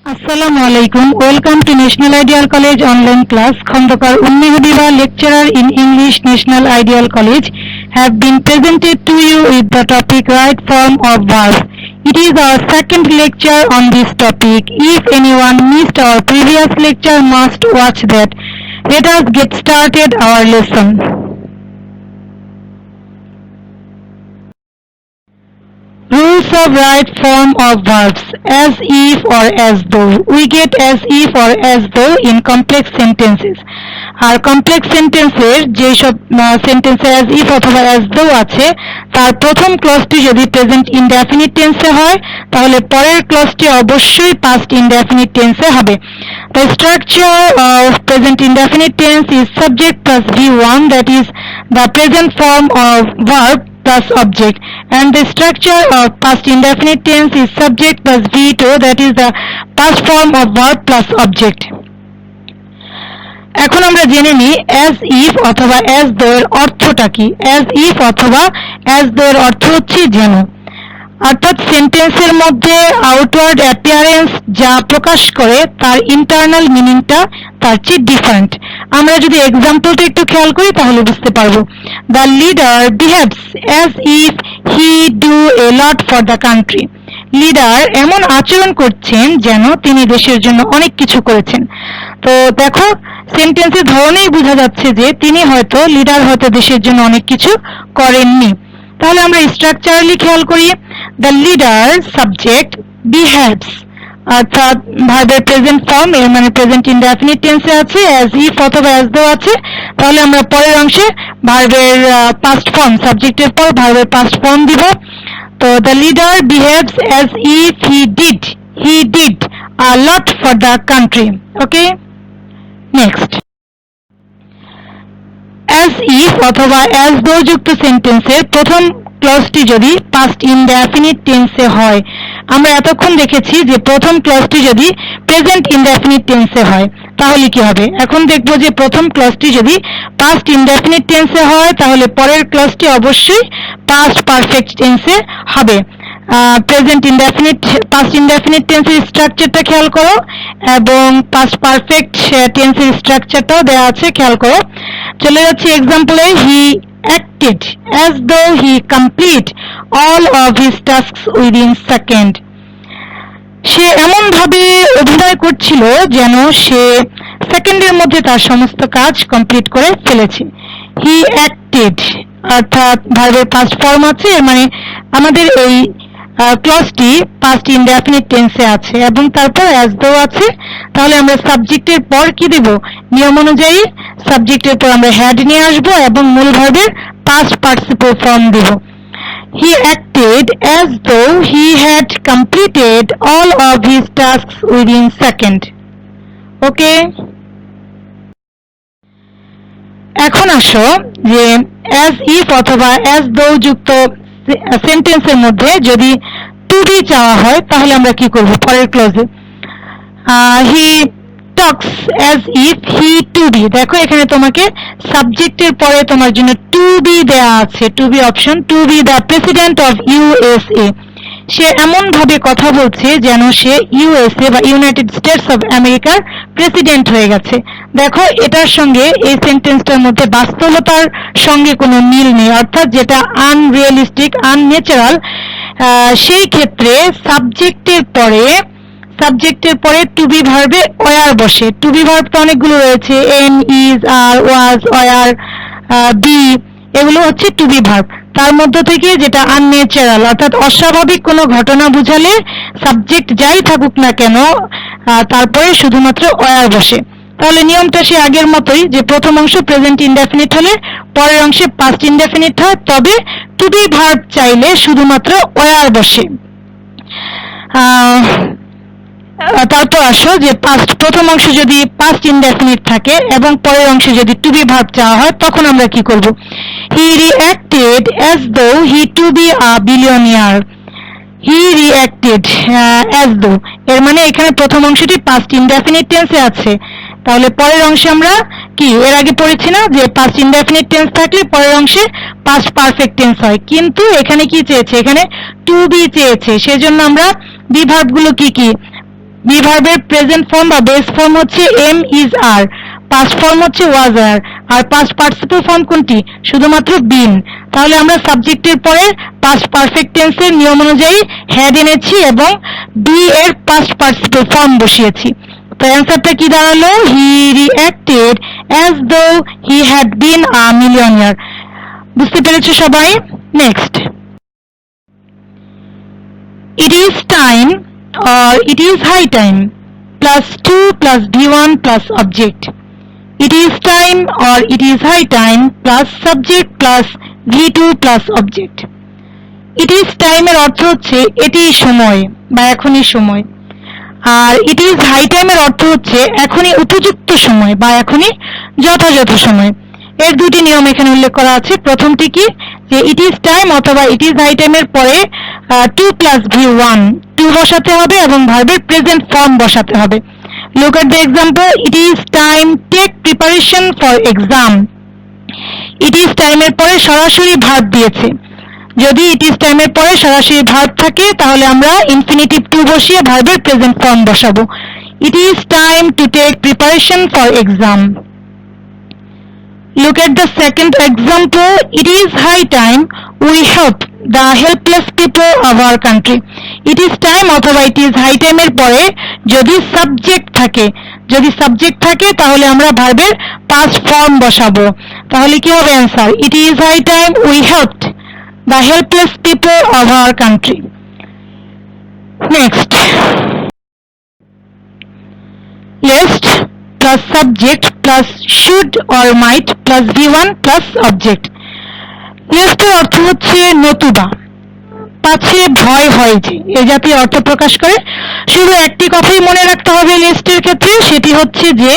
Assalamu alaikum. Welcome to National Ideal College online class. Khondokar Unni Habiba, lecturer in English, National Ideal College, have been presented to you with the topic right form of verbs. It is our second lecture on this topic. If anyone missed our previous lecture, must watch that. Let us get started our lesson. Rules of right form of verbs. As if or as though. We get as if or as though in complex sentences. আর complex সেন্টেন্সের যে সব সেন্টেন্সে as if অথবা as though আছে তার প্রথম ক্লজটি যদি প্রেজেন্ট ইনডেফিনিট টেন্সে হয় তাহলে পরের ক্লজটি অবশ্যই পাস্ট ইনডেফিনিট টেন্সে হবে। The structure of present indefinite tense is subject plus V1, that is the present form of verb plus object, and the structure of past indefinite tense is subject plus V2, that is the past form of verb plus object. এখন আমরা জেনে নিই as if অথবা as though এর অর্থটা কি। as if অথবা as though এর অর্থ হচ্ছে যেন, অর্থাৎ সেন্টেন্সের মধ্যে আউটওয়ার্ড অ্যাপিয়ারেন্স যা প্রকাশ করে তার ইন্টারনাল মিনিংটা তার চেয়ে ডিফারেন্ট। আমরা যদি এক্সাম্পলটা একটু খেয়াল করি তাহলে বুঝতে পারবো। The leader behaves as if he do a lot for the country. Leader এমন আচরণ করছেন যেন তিনি দেশের জন্য অনেক কিছু করেছেন। তো দেখো সেন্টেন্সের ধরনেই বোঝা যাচ্ছে যে তিনি হয়তো লিডার হয়তো দেশের জন্য অনেক কিছু করেননি। তাহলে আমরা স্ট্রাকচারালি খেয়াল করি। দ্য লিডার সাবজেক্ট বিহেভস, অর্থাৎ ভার্বের প্রেজেন্ট ফর্ম এর মানে প্রেজেন্ট ইনডেফিনিট টেন্সে আছে, অ্যাজ ইফ অথবা অ্যাজ দো আছে। তাহলে আমরা পরের অংশে ভার্বের পাস্ট ফর্ম, সাবজেক্টের পর ভার্বের পাস্ট ফর্ম দিব। তো the leader behaves as if he did a lot for the country. Okay, next. as if অথবা as though যুক্ত সেন্টেন্সের প্রথম ক্লজটি যদি পাস্ট ইনডেফিনিট টেন্সে হয়, আমরা এতক্ষণ দেখেছি যে প্রথম ক্লজটি যদি প্রেজেন্ট ইনডেফিনিট টেন্সে হয় তাহলে কি হবে। এখন দেখব যে প্রথম ক্লজটি যদি পাস্ট ইনডেফিনিট টেন্সে হয় তাহলে পরের ক্লজটি অবশ্যই পাস্ট পারফেক্ট টেন্সে হবে। প্রেজেন্ট ইনডেফিনিট পাস্ট ইনডেফিনিট টেন্সের স্ট্রাকচারটা খেয়াল করো এবং পাস্ট পারফেক্ট টেন্সের স্ট্রাকচারটাও দেওয়া আছে, খেয়াল করো। চলে যাচ্ছে এক্সাম্পলে। হি acted as though he complete all of his tasks within second. সে এমন ভাবে অভিনয় করছিল যেন সে সেকেন্ডের মধ্যে তার সমস্ত কাজ কমপ্লিট করে ফেলেছে। হি acted অর্থাৎ ভার্বের পাস্ট ফর্ম আছে, মানে আমাদের এই ক্লজটি পাস্ট ইনডেফিনিট টেন্সে আছে এবং তারপর as though আছে। তাহলে আমরা সাবজেক্টের পর কি দেব, নিয়ম অনুযায়ী সাবজেক্টের পর আমরা হ্যাড নিয়ে আসবো এবং মূল ভার্বের past participle form Dev. He acted as though he had completed all of his tasks within second. ওকে, এখন আসো যে as if অথবা as though যুক্ত সেন্টেন্সের মধ্যে যদি টু বি চাওয়া হয় তাহলে আমরা কি করব। পরের ক্লজে he talks as if he to be. দেখো এখানে তোমাকে সাবজেক্টের পরে তোমার জন্য টু বি দেয়া আছে, to be option, to be the president of USA. সে এমন ভাবে কথা বলছে যেন সে ইউএসএ বা ইউনাইটেড স্টেটস অফ আমেরিকার প্রেসিডেন্ট হয়ে গেছে। দেখো এটার সঙ্গে এই সেন্টেন্সটার মধ্যে বাস্তবতার সঙ্গে কোনো মিল নেই, অর্থাৎ যেটা আনরিয়েলিস্টিক, আনন্যাচারাল। সেই ক্ষেত্রে সাবজেক্টের পরে টু বি ভার্বে ওয়ার বসে। টু বি ভার্ব তো অনেকগুলো রয়েছে, am, is, are, was, were, be, এগুলো হচ্ছে টু বি ভার্ব। তার মধ্য থেকে যেটা আনন্যাচারাল অর্থাৎ অস্বাভাবিক কোনো ঘটনা বুঝালে সাবজেক্ট যাই থাকুক না কেন তারপরে শুধুমাত্র ওয়ার বসে। তাহলে নিয়মটা সে আগের মতোই, যে প্রথম অংশ প্রেজেন্ট ইনডেফিনিট হলে পরের অংশে পাস্ট ইনডেফিনিট হয়, তবে টু বি ভার্ব চাইলে শুধুমাত্র ওয়ার বসে। তারপর আসো যে প্রথম অংশ যদি পাস্ট ইনডেফিনিট থাকে এবং পরের অংশে যদি টু বি ভার্ব চাওয়া হয় তখন আমরা কি করব। হি reacted as though he to be a billionaire. He reacted as though এর মানে এখানে প্রথম অংশটি পাস্ট ইনডেফিনিট টেন্সে আছে, তাহলে পরের অংশে আমরা কি এর আগে পড়েছি না যে পাস্ট ইনডেফিনিট টেন্স থাকলে পরের অংশে পাস্ট পারফেক্ট টেন্স হয়, কিন্তু এখানে কি চেয়েছে, এখানে টু বি চেয়েছে। সেজন্য আমরা বি ভার্বগুলো কি কি, বি ভার্বের প্রেজেন্ট ফর্ম বা বেস ফর্ম হচ্ছে am is are, past form হচ্ছে ওয়াজ আর পাস্ট পার্টিসিপল ফর্ম কোনটি? শুধুমাত্র বিন। তাহলে আমরা সাবজেক্টের পরে পাস্ট পারফেক্ট টেন্সের নিয়ম অনুযায়ী হ্যাড এনেছি এবং বি এর পাস্ট পার্টিসিপল ফর্ম বসিয়েছি। তো অ্যান্সারটা কি দাঁড়ালো? হি reacted as though he had been a millionaire. বুঝতে পেরেছো সবাই? Next, it is time or it is high time plus 2 plus v1 plus object. It is time or it is high time plus subject plus v2 plus object. It is time এর অর্থ হচ্ছে এটি সময় বা এখনই সময়, আর it is high time এর অর্থ হচ্ছে এখনই উপযুক্ত সময় বা এখনই যথাযথ সময়। এর দুটি নিয়ম এখানে উল্লেখ করা আছে। প্রথমটি কি, যে ইট ইজ টাইম অথবা ইট ইজ হাই টাইমের পরে 2 প্লাস v1 2 বসাতে হবে এবং ভার্বের প্রেজেন্ট ফর্ম বসাতে হবে। Look at the example, it is time take preparation for exam. It is টাইমের পরে সরাসরি ভার্ব দিয়েছে। যদি ইট ইজ টাইমের পরে সরাসরি ভার্ব থাকে তাহলে আমরা ইনফিনিটিভ টু বসিয়ে ভার্বের প্রেজেন্ট ফর্ম বসাবো। It is time to take preparation for exam. Look at the second example. It is high time we help the helpless people of our country. It is time অথবা it is high time এর পরে যদি subject থাকে তাহলে আমরা ভার্বের past form বসাবো। তাহলে কি হবে answer? It is high time we helped the helpless people of our country. Next, lest plus subject plus should or might plus v1 plus object. lest এর অর্থ হচ্ছে নতুবা, পাছে ভয় হয় যে, এই জাতীয় অর্থ প্রকাশ করে। শুধু একটি কথাই মনে রাখতে হবে লেস্টের ক্ষেত্রে, সেটি হচ্ছে যে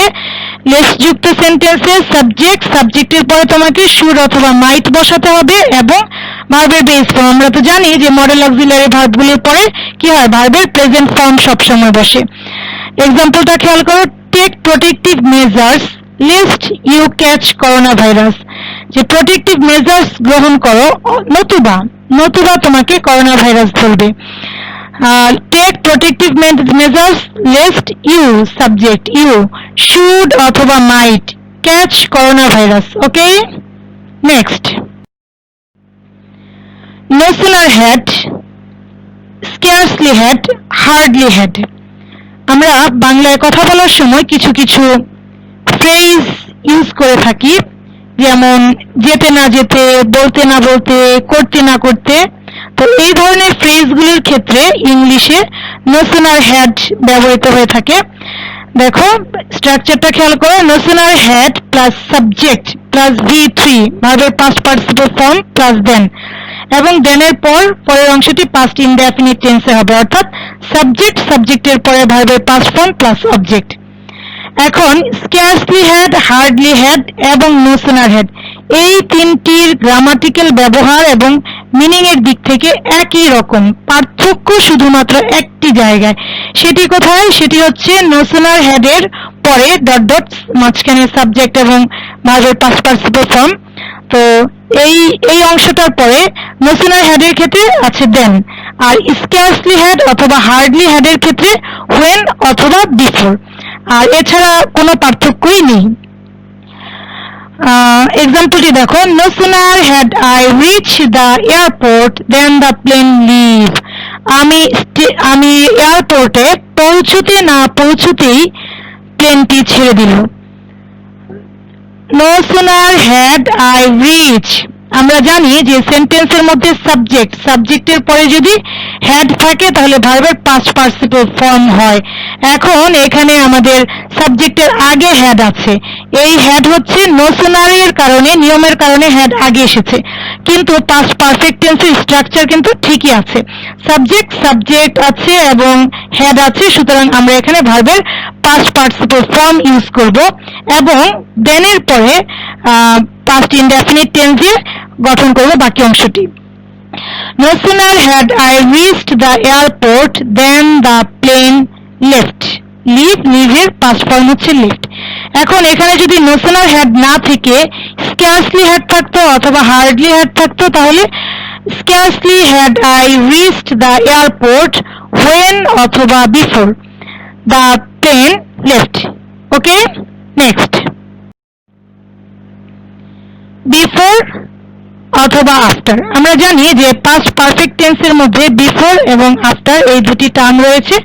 লেস্ট যুক্ত সেন্টেন্সে সাবজেক্টের পরে তোমাকে শুড অথবা মাইট বসাতে হবে এবং ভার্বের বেস ফর্ম। আমরা তো জানি যে মডেল অক্সিলারি ভার্বগুলির পরে কি হয়, ভার্বের প্রেজেন্ট ফর্ম সবসময় বসে। এক্সাম্পলটা খেয়াল করো, take protective measures lest you catch corona virus. যে প্রোটেক্টিভ মেজার্স গ্রহণ করো নতুবা তোমাকে করোনা ভাইরাস ধরবে। Take protective measures lest you subject you should অথবা might catch corona virus. Okay, next, no sooner had, scarcely had, hardly had। আমরা বাংলায় কথা বলার সময় কিছু কিছু ফ্রেজ ইউজ করে থাকি, যেমন যেতে না যেতে, বলতে না বলতে, করতে না করতে। তো এই ধরনের ফ্রেজগুলির ক্ষেত্রে ইংলিশে no sooner had ব্যবহৃত হয়ে থাকে। দেখো স্ট্রাকচারটা খেয়াল করো, no sooner had plus subject plus v3 ভার্বের পাস্ট পার্টিসিপল ফর্ম প্লাস দেন, এবং দেনের পরের অংশটি পাস্ট ইনডেফিনিট টেন্সে হবে, অর্থাৎ সাবজেক্টের পরে ভার্বের পাস্ট ফর্ম প্লাস অবজেক্ট। এখন স্ক্যারসলি হ্যাড, হার্ডলি হ্যাড এবং নো সুনার হ্যাড এই তিনটির গ্রামাটিক্যাল ব্যবহার এবং মিনিং এর দিক থেকে একই রকম, পার্থক্য শুধুমাত্র একটি জায়গায়। সেটি কোথায়? সেটি হচ্ছে নো সুনার হ্যাড এর পরে ডট ডট মাঝখানে সাবজেক্ট এবং ভার্বের পাস্ট পার্টিসিপল ফর্ম। তো এই অংশটার পরে নো সুনার হ্যাড এর ক্ষেত্রে আছে দেন, আর স্ক্যারসলি হ্যাড অথবা হার্ডলি হ্যাড এর ক্ষেত্রে হোয়েন অথবা বিফোর। আর এছাড়া কোনো পার্থক্যই নেই। এক্সাম্পলটি দেখো, no sooner had I reach the airport then the plane leave. আমি এয়ারপোর্টে পৌঁছতে না পৌঁছতেই প্লেনটি ছেড়ে দিল। No sooner had I reach, আমরা জানি যে সেন্টেন্সের মধ্যে সাবজেক্টের পরে যদি হ্যাড থাকে তাহলে ভার্বের পাস্ট পার্টিসিপল ফর্ম হয়। এখন এখানে আমাদের সাবজেক্টের আগে হ্যাড আছে, এই হ্যাড হচ্ছে নো সুনার এর কারণে, নিয়মের কারণে হ্যাড আগে এসেছে, কিন্তু পাস্ট পারফেক্ট টেন্সের স্ট্রাকচার কিন্তু ঠিকই আছে, সাবজেক্ট আছে এবং হ্যাড আছে, সুতরাং আমরা এখানে ভার্বের পাস্ট পার্টিসিপল ফর্ম ইউজ করব এবং দেনের পরে পাস্ট ইনডেফিনিট টেন্সে গঠন করব বাকি অংশটি। No sooner had I reached the airport than the plane left. Leave এর পাস্ট ফর্ম হচ্ছে left। এখন এখানে যদি no sooner had না থেকে scarcely had থাকতো অথবা hardly had থাকতো, তাহলে scarcely had I reached the airport when অথবা before। the plane left. Okay, next. Before অথবা আফটার। আমরা জানি যে পাস্ট পারফেক্ট টেন্সের মধ্যে বিফোর এবং আফটার এই দুটি টার্ম রয়েছে,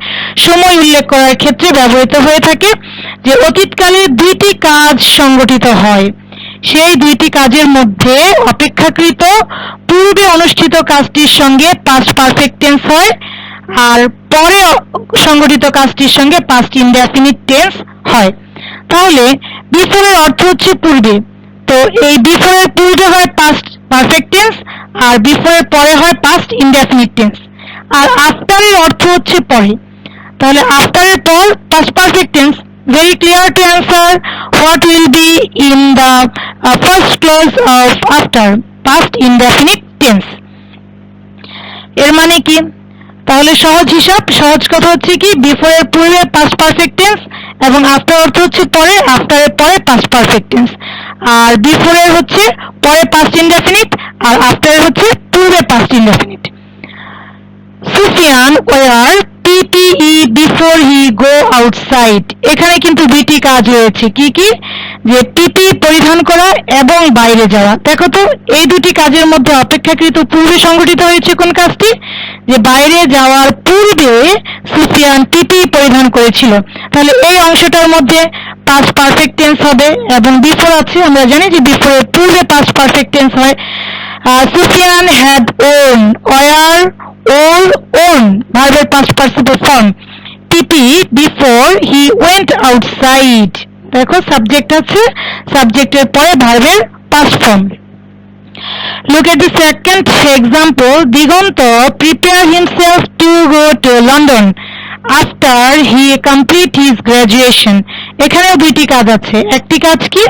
সময় উল্লেখ করার ক্ষেত্রে ব্যবহৃত হয়ে থাকে। যে অতীতকালে দুইটি কাজ সংগঠিত হয়, সেই দুইটি কাজের মধ্যে অপেক্ষাকৃত পূর্বে অনুষ্ঠিত কাজটির সঙ্গে পাস্ট পারফেক্ট টেন্স হয়, আর পরে সংগঠিত কাজটির সঙ্গে পাস্ট ইনডেফিনিট টেন্স হয়। তাহলে বিফোরের অর্থ হচ্ছে পূর্বে, তো এই বিফোরের পূর্বে হয় পাস্ট পারফেক্ট টেন্স, আর বিফোরের পরে হয় পাস্ট ইনডেফিনিট টেন্স। আর আফটারের অর্থ হচ্ছে পরে, তাহলে আফটারের পর past perfect tense. very clear to answer what will be in the first clause of after, past indefinite tense. এর মানে কি? তাহলে সহজ হিসাব, সহজ কথা হচ্ছে কি, বিফোরের পূর্বে পাস্ট পারফেক্ট টেন্স এবং আফটার অর্থ হচ্ছে পরে, আফটারের পরে পাস্ট পারফেক্ট টেন্স। আর বিফোরের হচ্ছে পরে পাস্ট ইনডেফিনিট, আর আফটারের হচ্ছে পূর্বে past indefinite. Sufian were PPE before he go outside, এখানে কিন্তু দুইটি কাজ রয়েছে। কি কি? যে পিপি পরিধান করা এবং বাইরে যাওয়া। দেখো তো, এই দুটি কাজের মধ্যে অপেক্ষাকৃত পূর্বে সংঘটিত হয়েছে কোন কাজটি? যে বাইরে যাওয়ার পূর্বে সুফিয়ান পিপি পরিধান করেছিল। তাহলে এই অংশটার মধ্যে পাস্ট পারফেক্ট টেন্স হবে এবং বিফোর আছে, আমরা জানি যে বিফোরের পূর্বে পাস্ট পারফেক্ট টেন্স হয়। Sufian had won, were or own ভার্বের past participle form, pp before he went outside। দেখো সাবজেক্ট আছে, সাবজেক্টের পরে ভার্বের past form। look at the second example, Diganta prepare himself to go to London after he complete his graduation। এখানেও দুইটি কাজ আছে। একটি কাজ কি?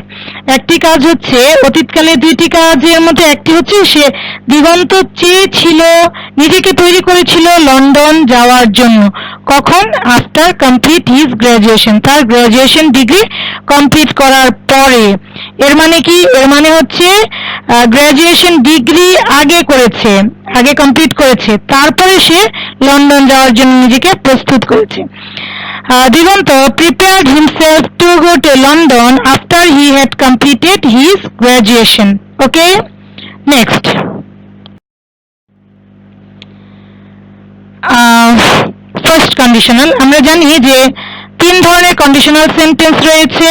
একটি কাজ হচ্ছে অতীতকালে দুইটি কাজের মধ্যে একটি হচ্ছে সে দিগন্ত চেয়েছিল, নিজেকে তৈরি করেছিল লন্ডন যাওয়ার জন্য। কখন? আফটার কমপ্লিট হিজ গ্রাজুয়েশন, তার গ্রাজুয়েশন ডিগ্রি কমপ্লিট করার পরে। এর মানে কি? এর মানে হচ্ছে গ্রাজুয়েশন ডিগ্রি আগে করেছে, আগে কমপ্লিট করেছে, তারপরে সে লন্ডন যাওয়ার জন্য নিজেকে প্রস্তুত করেছে। দিগন্ত prepared himself to go to London after he had completed his graduation. Okay, next. First conditional, আমরা জানি যে তিন ধরনের কন্ডিশনাল সেন্টেন্স রয়েছে,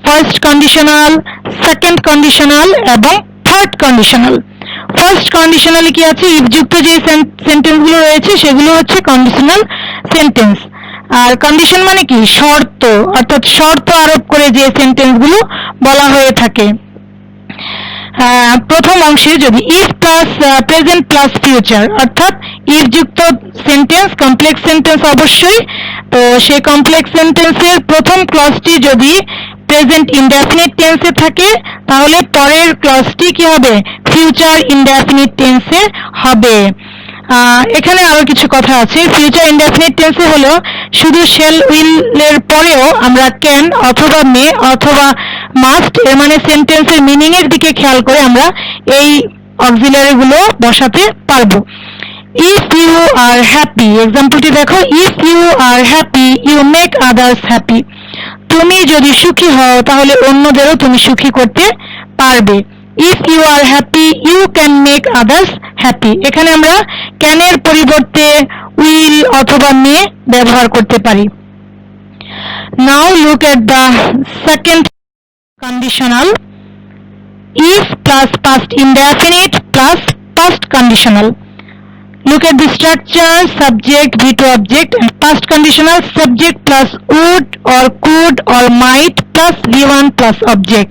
ফার্স্ট কন্ডিশনাল, সেকেন্ড কন্ডিশনাল এবং থার্ড কন্ডিশনাল। ফার্স্ট কন্ডিশনালে কি আছে? ইফ যুক্ত যে সেন্টেন্সগুলো রয়েছে সেগুলো হচ্ছে কন্ডিশনাল সেন্টেন্স। আর কন্ডিশন মানে কি? শর্ত, অর্থাৎ শর্ত আরোপ করে যে সেন্টেন্সগুলো বলা হয়ে থাকে। প্রথম অংশে যদি if plus present plus future, অর্থাৎ ইফ যুক্ত সেন্টেন্স, কমপ্লেক্স সেন্টেন্স অবশ্যই। তো সেই কমপ্লেক্স সেন্টেন্সের প্রথম ক্লজটি যদি প্রেজেন্ট ইনডেফিনিট টেন্সে থাকে, তাহলে পরের ক্লজটি কি হবে? ফিউচার ইনডেফিনিট টেন্সে হবে। এখানে আরো কিছু কথা আছে। ফিউচার ইনডেফিনিট টেন্সে হলো শুধু শেল উইল এর পরেও আমরা ক্যান অথবা মে অথবা মাস্ট, এর মানে সেন্টেন্সের মিনিং এর দিকে খেয়াল করে আমরা এই অক্সিলারি গুলো বসাতে পারবো। ইফ ইউ আর হ্যাপি, এক্সাম্পলটি দেখো, if you are happy you make others happy. তুমি যদি সুখী হও তাহলে অন্যদেরও তুমি সুখী করতে পারবে। If you are happy you can make others happy, এখানে আমরা ক্যানের পরিবর্তে উইল অথবা মে ব্যবহার করতে পারি। Now look at the second conditional, if plus past indefinite plus past conditional. Look at the structure, subject, V2 object, and past conditional subject plus would or could or might plus V1 plus object.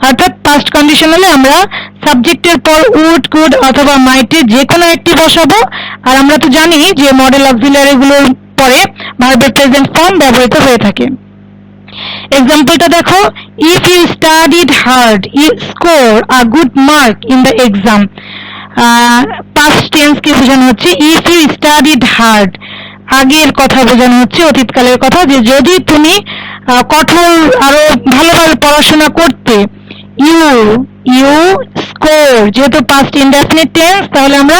অর্থাৎ past conditional এ আমরা সাবজেক্টের পর would, could অথবা might এর যে কোনো একটি বসাবো। আর আমরা তো জানি যে মডেল অক্সিলারি গুলোর পরে ভার্বের প্রেজেন্ট ফর্ম ব্যবহৃত হয়ে থাকে। এক্সাম্পলটা দেখো, if you studied hard you score a good mark in the exam। Past tense কে বোঝানো হচ্ছে ইফ ইউ স্টাডিড হার্ড, আগের কথা বোঝানো হচ্ছে, অতীতকালের কথা, যে যদি তুমি কঠোর আরো ভালোভাবে পড়াশোনা করতে, ইউ স্কোর, যেহেতু পাস্ট ইনডেফিনিট টেন্স তাহলে আমরা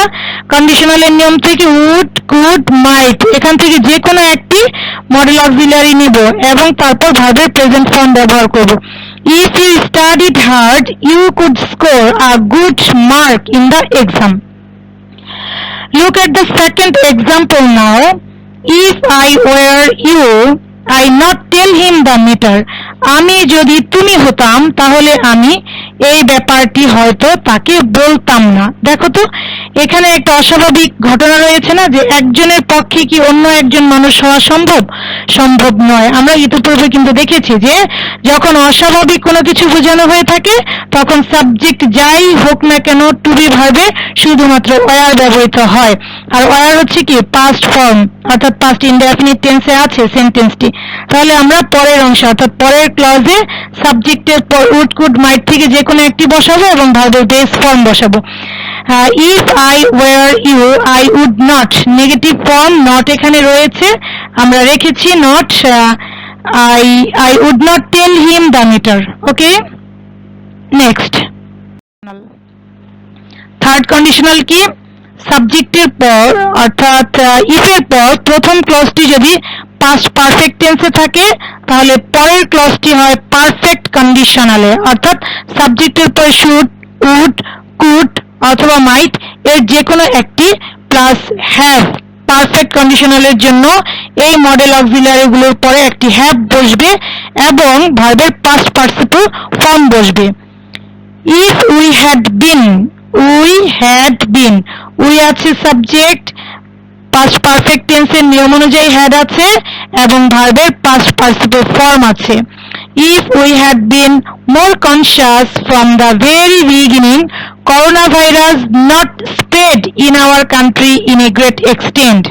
কন্ডিশনালের নিয়ম থেকে উড, কুড, মাইট এখান থেকে যে কোনো একটি মডেল অক্সিলারি নিব এবং তারপর ভার্বের প্রেজেন্ট ফর্ম ব্যবহার করব। If you studied hard you could score a good mark in the exam. Look at the second example now. If I were you, I not tell him the matter. আমি যদি তুমি হতাম তাহলে আমি এই ব্যাপারটি হয়তো তাকে বলতাম না। দেখো তো এখানে একটা অস্বাভাবিক ঘটনা রয়েছে না, যে একজনের পক্ষে কি অন্য একজন মানুষ হওয়া সম্ভব? সম্ভব নয়। আমরা ইতিপূর্বে কিন্তু দেখেছি যে যখন অস্বাভাবিক কোনো কিছু বোঝানো হয়ে থাকে তখন সাবজেক্ট যাই হোক না কেন টু বি ভার্বে শুধুমাত্র ওয়ার ব্যবহৃত হয়। আর ওয়ার হচ্ছে কি পাস্ট ফর্ম, অর্থাৎ পাস্ট ইনডেফিনিট টেন্সে আছে সেন্টেন্সটি। তাহলে আমরা পরের অংশ অর্থাৎ পরের ক্লজে সাবজেক্টের পর উড, কুড, মাইট থেকে যে কোনো একটি বসাবো এবং ভার্বের বেস ফর্ম বসাবো। If I were you I would not, negative form not এখানে রয়েছে, আমরা রেখেছি নট। I would not tell him the matter. Okay, next third conditional কি? সাবজেক্টের পর অর্থাৎ ইফ এর পর প্রথম ক্লজটি যদি পাস্ট পারফেক্ট টেন্সে থাকে তাহলে পরের ক্লজটি হয় পারফেক্ট কন্ডিশনালে, অর্থাৎ সাবজেক্টের পর শুড, উড, কুড অথবা মাইট এর যে কোনো একটি প্লাস হ্যাভ। পারফেক্ট কন্ডিশনালের জন্য এই মডেল অক্সিলারি গুলোর পরে একটি হ্যাভ বসবে এবং ভার্বের পাস্ট পার্টিসিপল ফর্ম বসবে। If we had been, we had been, we আছে সাবজেক্ট, পাস্ট পারফেক্ট টেন্সের নিয়ম অনুযায়ী হ্যাড আছে এবং ভার্বের পাস্ট পার্টিসিপল ফর্ম আছে। If we had been more conscious from the very beginning, coronavirus not spread in our country in a great extent.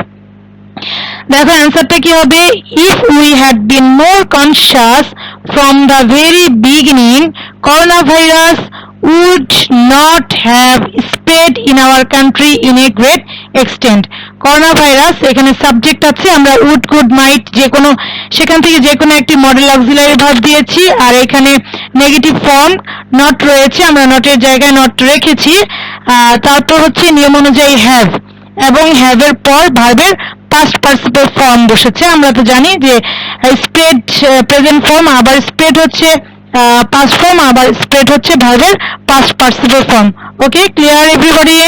দেখো অ্যান্সারটা কি হবে? If we had been more conscious from the very beginning, coronavirus would not have spread in our country in a great extent. Corona virus এখানে subject আছে, আমরা would, could, মাইট যে কোনো সেখান থেকে যে কোনো একটি মডেল অক্সিলারি ভার্ব দিয়েছি, আর এখানে নেগেটিভ ফর্ম নট রয়েছে, আমরা নটের জায়গায় নট রেখেছি। তারপর হচ্ছে নিয়ম অনুযায়ী হ্যাভ এবং হ্যাভের পর ভার্বের পাস্ট পার্টিসিপল ফর্ম বসেছে। আমরা তো জানি যে স্প্রেড প্রেজেন্ট ফর্ম, আবার স্প্রেড হচ্ছে পাস্ট ফর্ম, আবার স্প্রেড হচ্ছে ভার্বের পাস্ট পার্টিসিপল ফর্ম। ওকে, ক্লিয়ার এভরিবডি?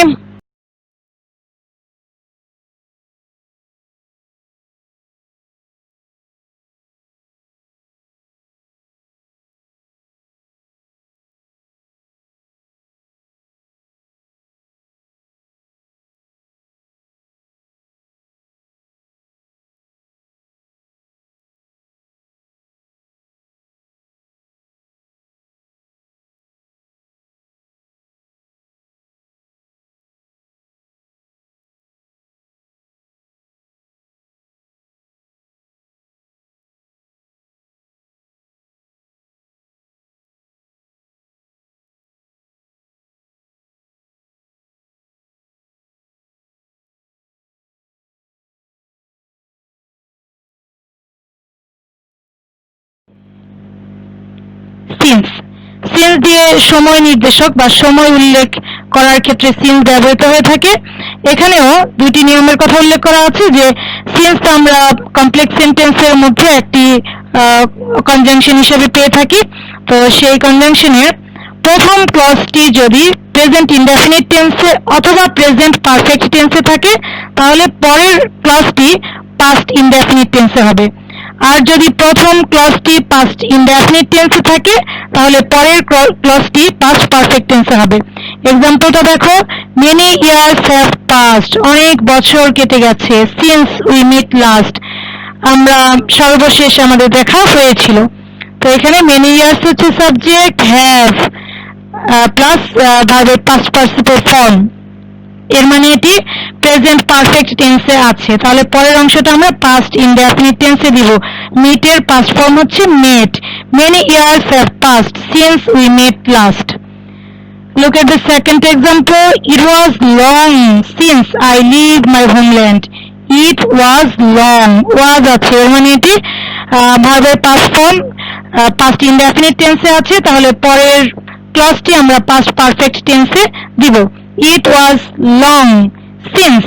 সিন্স, সিন্স দিয়ে সময় নির্দেশক বা সময় উল্লেখ করার ক্ষেত্রে সিন্স ব্যবহৃত হয়ে থাকে। এখানেও দুটি নিয়মের কথা উল্লেখ করা আছে, যে সিন্স আমরা কমপ্লেক্স সেন্টেন্সের মধ্যে একটি কনজাংশন হিসেবে পেয়ে থাকি। তো সেই কনজাংশনের প্রথম ক্লজটি যদি প্রেজেন্ট ইনডেফিনিট টেন্সে অথবা প্রেজেন্ট পারফেক্ট টেন্সে থাকে তাহলে পরের ক্লজটি পাস্ট ইনডেফিনিট টেন্সে হবে। আর যদি প্রথম ক্লজটি পাস্ট ইনডেফিনিট টেন্সে থাকে তাহলে পরের ক্লজটি পাস্ট পারফেক্ট টেন্সে হবে। এক্সাম্পলটা দেখো, মেনি ইয়ার্স হ্যাভ পাস্ট, অনেক বছর কেটে গেছে। সিন্স উই মিট লাস্ট, আমরা সর্বশেষ আমাদের দেখা হয়েছিল। তো এখানে মেনি ইয়ার্স হচ্ছে সাবজেক্ট, হ্যাভ প্লাস ভার্বের পাস্ট পার্টিসিপল ফর্ম, এর মানে এটি প্রেজেন্ট পারফেক্ট টেন্সে আছে। তাহলে পরের অংশটা আমরা পাস্ট ইনডেফিনিট টেন্সে দিব। মিটের পাস্ট ফর্ম হচ্ছে met. Many years have passed since we met last. Look at the second example. It was long since I leave my homeland. It was long, was আছে, এর মানে এটি ভার্বের পাস্ট ফর্ম পাস্ট ইনডেফিনিট টেন্সে আছে। তাহলে পরের ক্লজটি আমরা পাস্ট পারফেক্ট টেন্সে দিব। It was long since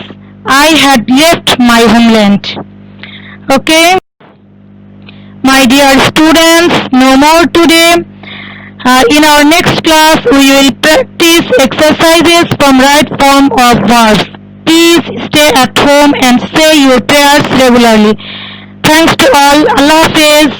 I had left my homeland. Okay, my dear students, no more today. In our next class, we will practice exercises from right form of verbs. Please stay at home and say your prayers regularly. Thanks to all. Allah Hafiz.